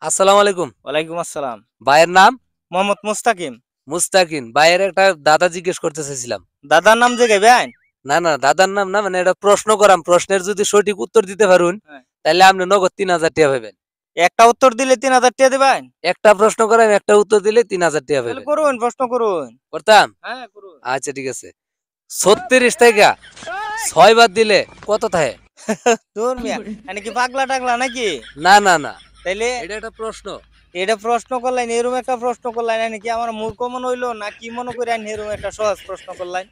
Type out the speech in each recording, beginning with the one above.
আসসালামু আলাইকুম। ওয়ালাইকুম আসসালাম। ভাইয়ের নাম? মোহাম্মদ মুস্তাকিম। মুস্তাকিন। ভাইয়ের একটা দাদা জিজ্ঞেস করতে চাইছিলাম। দাদার নাম যে গাইবেন? না, না দাদার নাম না, মানে এটা প্রশ্ন করাম। প্রশ্নের যদি সঠিক উত্তর দিতে পারুন, হ্যাঁ। তাইলে আপনি নগদ ৩,০০০ টাকা পাইবেন। একটা উত্তর দিলে ৩,০০০ টাকা দিবেন? একটা প্রশ্ন করাম, একটা উত্তর দিলে ৩,০০০ টাকা তাহলে পাইবেন। করুন, প্রশ্ন করুন। করতাম? হ্যাঁ, করুন। আচ্ছা ঠিক আছে। ৩৬ থেকে ৬ বাদ দিলে কত থাকে? ধুর মিয়া, মানে কি পাগলা-টাগলা নাকি? না, না, না। তাইলে এটা একটা প্রশ্ন। এটা প্রশ্ন করলেন, এরকম একটা প্রশ্ন করলেন, কি আমার মূর্খ মনে হইলো না কি মনে করেন এরকম একটা সহজ প্রশ্ন করলেন?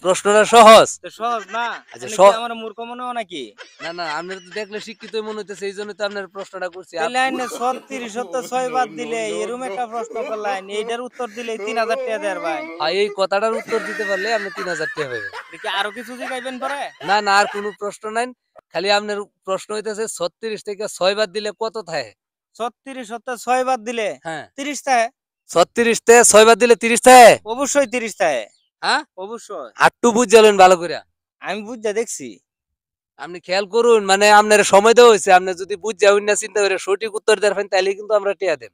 প্রশ্নটা সহজ। তো সহজ না? আচ্ছা কি আমার মূর্খ মনে হয় নাকি? না, না, আপনার তো দেখলে শিক্ষিতই মনে হইতেছে, এইজন্যই তো আপনার প্রশ্নটা করছি। তাইলে আইনে ৩৬ তে ৬ বাদ দিলে এরকম একটা প্রশ্ন করলেন, এইটার উত্তর দিলে ৩,০০০ টাকা দেয়ার ভাই। এই কথাটার উত্তর দিতে পারলে আপনি ৩,০০০ টাকা পাইবেন। দেখি আরো কিছু জিগাইবেন পরে? না, না আর কোনো প্রশ্ন নাই। খালি আপনার প্রশ্ন হইতেছে ৩৬ থেকে ৬ বাদ দিলে কত থাকে? ৩৬ তে ৬ বাদ দিলে হ্যাঁ। ৩০ থাকে। ৩৬ তে ৬ বাদ দিলে ৩০ থাকে? অবশ্যই ৩০ থাকে। হ্যাঁ? অবশ্যই। আটটু বুঝালেন ভালো কইরা। আমি বুইঝা দেখছি। আপনি খেয়াল করুন, মানে আপনার সময় দেওয়া হইছে। আপনি যদি বুঝা হইনা চিন্তা করে সঠিক উত্তর দেন তাইলে কিন্তু আমরা টিয়া দেব।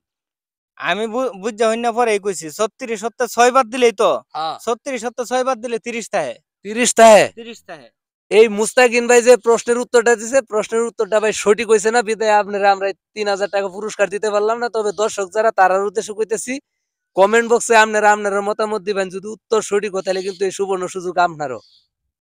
আমি বুইঝা হইনা পরেই কইছি ৩৬ তে ৬ বাদ দিলেই তো। হ্যাঁ। ৩৬ তে 6 বাদ দিলে ৩০ থাকে। ৩০ থাকে? ৩০ থাকে। এই মুস্তাকিন ভাই যে প্রশ্নের উত্তরটা দিছে, প্রশ্নের উত্তরটা ভাই সঠিক হইছে না, বিধায় আপনারা আমরা ৩,০০০ টাকা পুরস্কার দিতে পারলাম না। তবে দর্শক যারা তারার উদ্দেশ্যে কইতেছি, কমেন্ট বক্সে আপনারা আপনার মতামত দিবেন। যদি উত্তর সঠিক হয় তাহলে কিন্তু এই সুবর্ণ সুযোগ আপনারও।